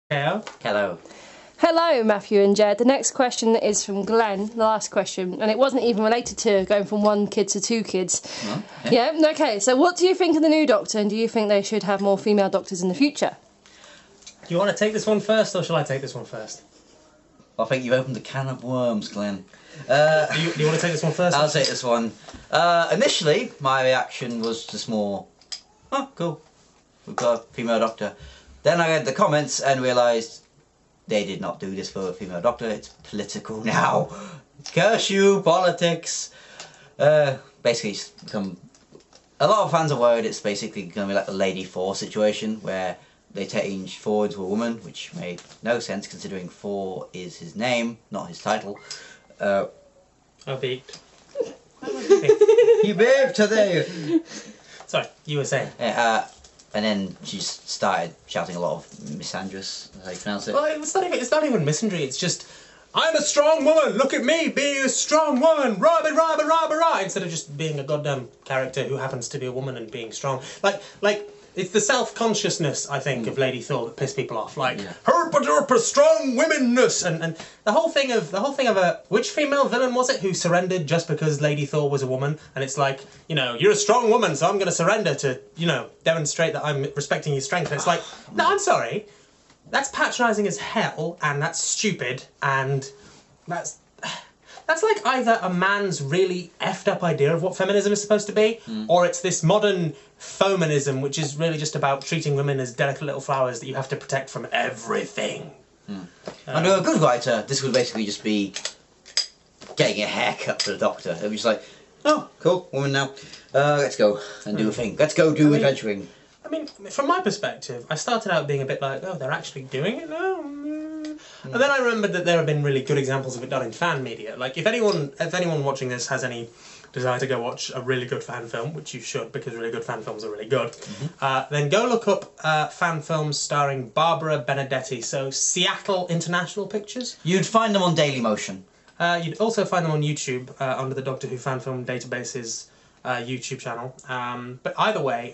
Hello. Hello. Hello, Matthew and Jed. The next question is from Glenn, the last question, and it wasn't even related to going from 1 kid to 2 kids. Oh, okay. Yeah, okay, so what do you think of the new Doctor, and do you think they should have more female Doctors in the future? Do you want to take this one first, or shall I take this one first? I think you've opened a can of worms, Glenn. Do you want to take this one first? I'll take this one. Initially, my reaction was just more, oh, cool, we've got a female Doctor. Then I read the comments and realised they did not do this for a female Doctor. It's political now. Curse you, politics. Basically, it's become... A lot of fans are worried it's basically going to be like the Lady 4 situation, where they change 4 into a woman, which made no sense considering 4 is his name, not his title. I beeped. You beeped today! Sorry, you were saying. And then she started shouting a lot of misandrous, how you pronounce it. Well, it's not even misandry, it's just, I'm a strong woman, look at me being a strong woman, rah, rah, rah, rah, instead of just being a goddamn character who happens to be a woman and being strong. Like it's the self-consciousness, I think, of Lady Thor that pissed people off. Like, herpa strong womenness, and the whole thing of which female villain was it who surrendered just because Lady Thor was a woman? And it's like, you know, you're a strong woman, so I'm going to surrender to, you know, demonstrate that I'm respecting your strength. And it's like, no, I'm sorry, that's patronising as hell, and that's stupid, and that's like either a man's really effed up idea of what feminism is supposed to be, or it's this modern feminism, which is really just about treating women as delicate little flowers that you have to protect from everything. Under a good writer, this would basically just be getting a haircut for the Doctor. It was just like, oh, cool, woman now. Let's go and do a thing. Let's go do adventuring. I mean, from my perspective, I started out being a bit like, oh, they're actually doing it now? And then I remembered that there have been really good examples of it done in fan media. Like, if anyone watching this has any desire to go watch a really good fan film, which you should, because really good fan films are really good, then go look up fan films starring Barbara Benedetti, so Seattle International Pictures. You'd find them on Dailymotion. You'd also find them on YouTube under the Doctor Who Fan Film Database's YouTube channel. But either way,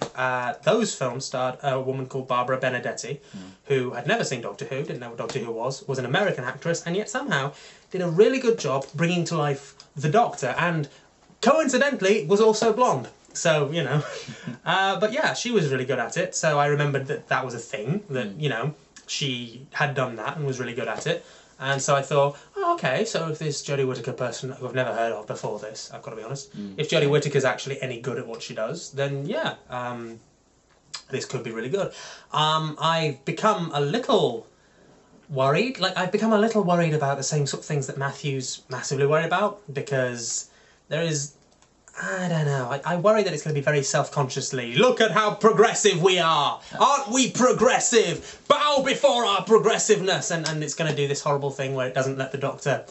those films starred a woman called Barbara Benedetti, who had never seen Doctor Who, didn't know what Doctor Who was an American actress, and yet somehow did a really good job bringing to life the Doctor, and coincidentally was also blonde. So, you know, but yeah, she was really good at it, so I remembered that that was a thing, that, you know, she had done that and was really good at it. And so I thought, oh, okay, so if this Jodie Whittaker person who I've never heard of before this, I've got to be honest, if Jodie Whittaker's actually any good at what she does, then yeah, this could be really good. I've become a little worried, I've become a little worried about the same sort of things that Matthew's massively worried about, because there is, I don't know, I worry that it's going to be very self-consciously, look at how progressive we are, aren't we progressive, bow before our progressiveness, and it's going to do this horrible thing where it doesn't let the Doctor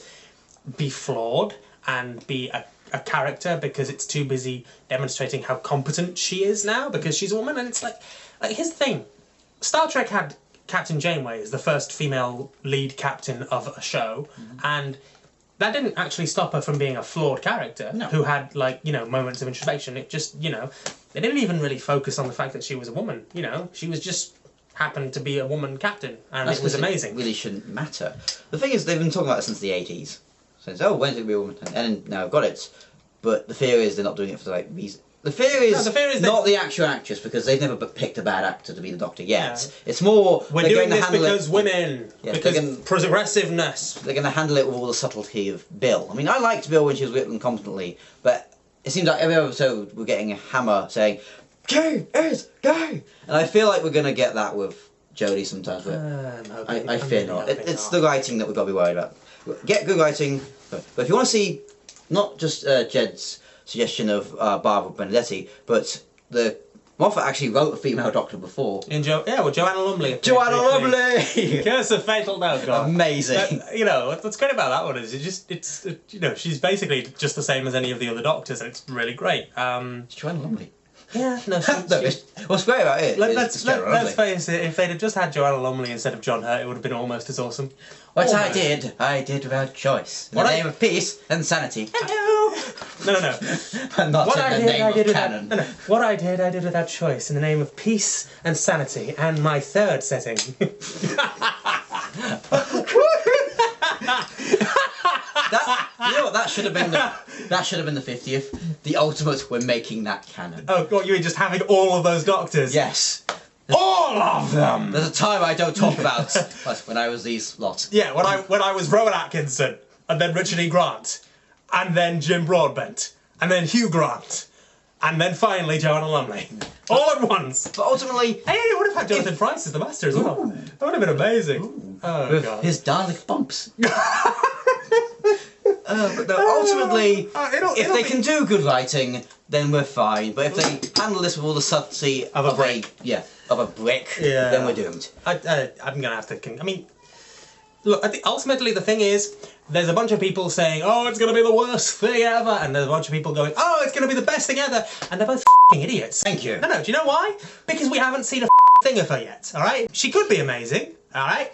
be flawed and be a character because it's too busy demonstrating how competent she is now because she's a woman. And it's like here's the thing, Star Trek had Captain Janeway as the first female lead captain of a show, and that didn't actually stop her from being a flawed character who had, like, you know, moments of introspection. It just, you know, they didn't even really focus on the fact that she was a woman, you know. She was just happened to be a woman captain, and it was amazing. It really shouldn't matter. The thing is, they've been talking about it since the 80s. Since, oh, when's it going to be a woman? And now I've got it. But the fear is they're not doing it for the right reason. The fear is not the actual actress, because they've never picked a bad actor to be the Doctor yet. Yeah. It's more... We're doing this because women, because progressiveness. They're going to handle it with all the subtlety of Bill. I mean, I liked Bill when she was written competently, but it seems like every episode we're getting a hammer saying, gay is gay! And I feel like we're going to get that with Jodie sometimes, but I fear not. It's the writing that we've got to be worried about. Get good writing, but if you want to see not just Jed's suggestion of Barbara Benedetti, but the Moffat actually wrote a female Doctor before. Joanna Lumley. Joanna Lumley! Curse of Fatal No God. Amazing. You know, what's great about that one is it's you know, she's basically just the same as any of the other Doctors, and it's really great. It's Joanna Lumley. Yeah, no, what's great about it? Let's face it, if they'd have just had Joanna Lumley instead of John Hurt, it would have been almost as awesome. What I did without choice. In the name of peace and sanity. Hello! No. Not what in the name of canon. What I did without choice, in the name of peace and sanity, and my third setting. You know what? That should have been the 50th. The ultimate. We're making that canon. Oh, God, you mean just having all of those doctors? Yes. All of them! There's a time I don't talk about. That's when I was these lot. Yeah, when I was Rowan Atkinson, and then Richard E. Grant, and then Jim Broadbent, and then Hugh Grant, and then finally Joanna Lumley. All at once. But ultimately... Hey, you would have had Jonathan Pryce as the Master as well. That would have been amazing. Oh, with God. his Dalek bumps. But no, ultimately, if they can do good writing, then we're fine. But if they handle this with all the subtlety Of a brick. Of a brick, Yeah. then we're doomed. I'm going to have to... I mean, look, I think ultimately the thing is, there's a bunch of people saying, oh, it's going to be the worst thing ever, and there's a bunch of people going, oh, it's going to be the best thing ever, and they're both f***ing idiots. Thank you. No, do you know why? Because we haven't seen a thing of her yet, alright? She could be amazing, alright?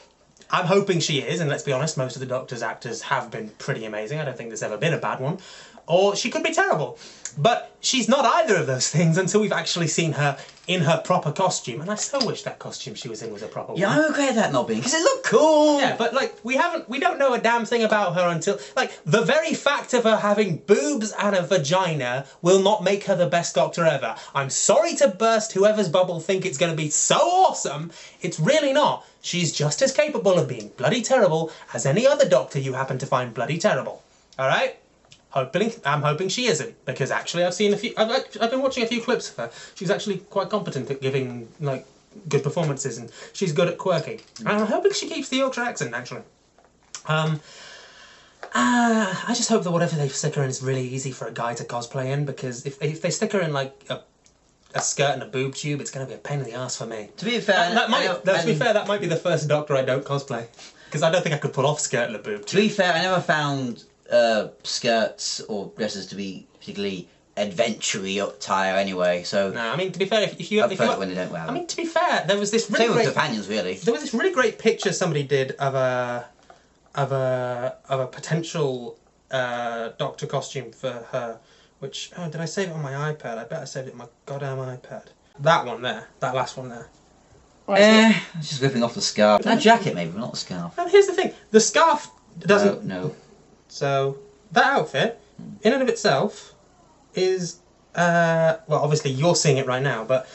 I'm hoping she is, and let's be honest, most of the Doctor's actors have been pretty amazing. I don't think there's ever been a bad one. Or she could be terrible. But she's not either of those things until we've actually seen her in her proper costume. And I so wish that costume she was in was a proper one. Yeah, I regret that not being, because it looked cool. Yeah, but like, we don't know a damn thing about her until, like, the very fact of her having boobs and a vagina will not make her the best Doctor ever. I'm sorry to burst whoever's bubble think it's going to be so awesome. It's really not. She's just as capable of being bloody terrible as any other Doctor you happen to find bloody terrible. Alright? I'm hoping she isn't, because actually I've been watching a few clips of her. She's actually quite competent at giving, like, good performances, and she's good at quirking. And I'm hoping she keeps the Yorkshire accent, actually. I just hope that whatever they stick her in is really easy for a guy to cosplay in, because if they stick her in, like, a skirt and a boob tube, it's going to be a pain in the ass for me. To be fair... that might be the first Doctor I don't cosplay, because I don't think I could pull off skirt and a boob tube. To be fair, I never found skirts or dresses to be particularly adventure-y attire anyway, so... No, I mean, to be fair, if you... I prefer it when they don't wear them. I mean, to be fair, there was this really Same great... with companions, really. There was this really great picture somebody did of a potential Doctor costume for her, which... Oh, did I save it on my iPad? I bet I saved it on my goddamn iPad. That one there. That last one there. It's just ripping off the scarf. That jacket, maybe, but not the scarf. And here's the thing. The scarf doesn't... No. So, that outfit, in and of itself, is... well, obviously you're seeing it right now, but...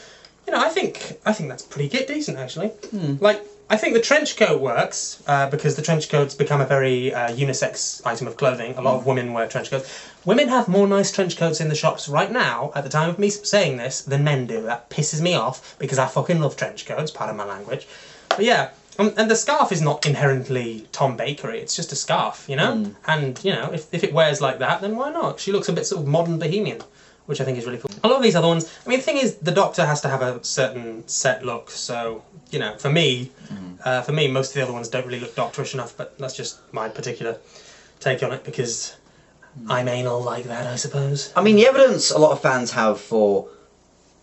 You know, I think that's pretty decent, actually. Like, I think the trench coat works, because the trench coat's become a very unisex item of clothing. A lot of women wear trench coats. Women have more nice trench coats in the shops right now, at the time of me saying this, than men do. That pisses me off, because I fucking love trench coats, pardon my language. But yeah, and the scarf is not inherently Tom Bakery, it's just a scarf, you know? And, you know, if it wears like that, then why not? She looks a bit sort of modern bohemian, which I think is really cool. A lot of these other ones, I mean, the thing is, the Doctor has to have a certain set look, so, you know, for me, most of the other ones don't really look Doctorish enough, but that's just my particular take on it, because I'm anal like that, I suppose. I mean, the evidence a lot of fans have for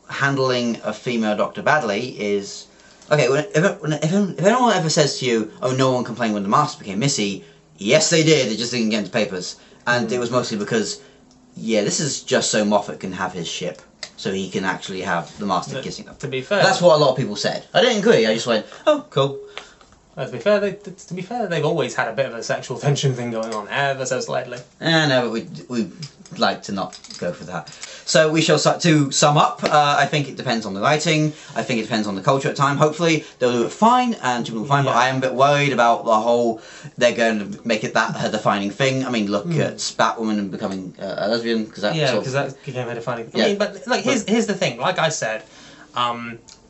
handling a female Doctor badly is... Okay, if anyone ever says to you, oh, no one complained when the Master became Missy, yes they did, it just didn't get into papers. And it was mostly because, yeah, this is just so Moffat can have his ship, so he can actually have the Master kissing them. To be fair... That's what a lot of people said. I didn't agree, I just went, oh, cool. To be fair, they've always had a bit of a sexual tension thing going on, ever so slightly. No, but we like to not go for that. So we shall start to sum up. I think it depends on the writing. I think it depends on the culture at the time. Hopefully they'll do it fine and people will fine. But I am a bit worried about the whole. They're going to make it that her defining thing. I mean, look at Batwoman and becoming a lesbian because that. Yeah, because that became her defining thing. Yeah. I mean, but like here's the thing. Like I said.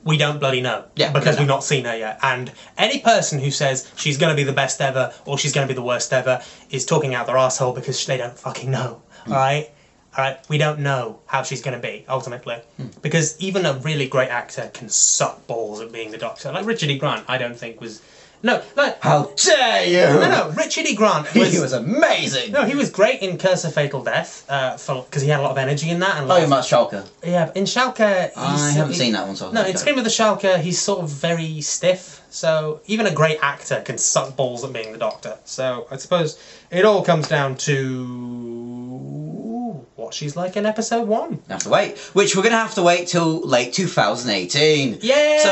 We don't bloody know, because we've not seen her yet. And any person who says she's going to be the best ever or she's going to be the worst ever is talking out their arsehole because they don't fucking know, alright? Alright, we don't know how she's going to be, ultimately. Because even a really great actor can suck balls at being the Doctor. Like Richard E. Grant, I don't think was... No, like... How dare you! No, Richard E. Grant was... He was amazing! No, he was great in Curse of Fatal Death, because he had a lot of energy in that. And you're Matt Schalke. Yeah, but in Schalke... I haven't seen that one, so... No, in Scream of the Schalke, he's sort of very stiff, so even a great actor can suck balls at being the Doctor. So I suppose it all comes down to... what what she's like in episode 1. Have to wait, which we're going to have to wait till late 2018. Yay! So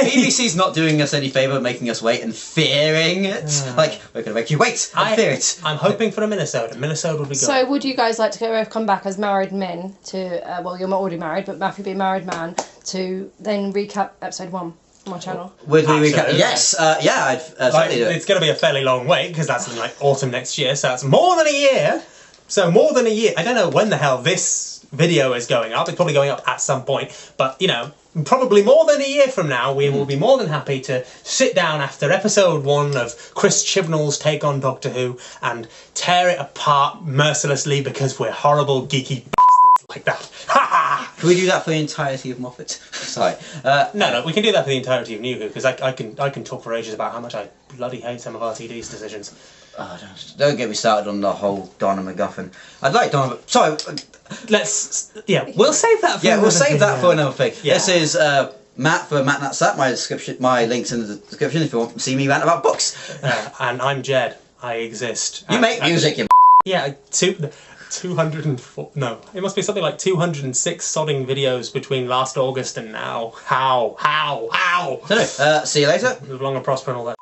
BBC's not doing us any favour, making us wait and fearing it. Like, we're going to make you wait and fear it. I'm hoping for a Minnesota. Minnesota would be good. So would you guys like to come back as married men to, well, you're not already married, but Matthew being a married man, to then recap episode 1 on my channel? Would we recap? Absolutely. Yes, yeah, I'd certainly do it. It's going to be a fairly long wait, because that's in like autumn next year, so that's more than a year. So more than a year. I don't know when the hell this video is going up. It's probably going up at some point, but you know, probably more than a year from now, we will be more than happy to sit down after episode 1 of Chris Chibnall's take on Doctor Who and tear it apart mercilessly because we're horrible, geeky bastards like that. Ha ha! Can we do that for the entirety of Moffat? Sorry. No, we can do that for the entirety of New Who, because I can talk for ages about how much I bloody hate some of RTD's decisions. Oh, don't get me started on the whole Donna McGuffin. I'd like Donna. Sorry. We'll save that. We'll save that for another thing. Yeah. This is Matt for Matt That's That. My link's in the description if you want to see me rant about books. And I'm Jed. I exist. You make music, you. Yeah, 204. No, it must be something like 206 sodding videos between last August and now. How? So, see you later. Live long and prosper and all that.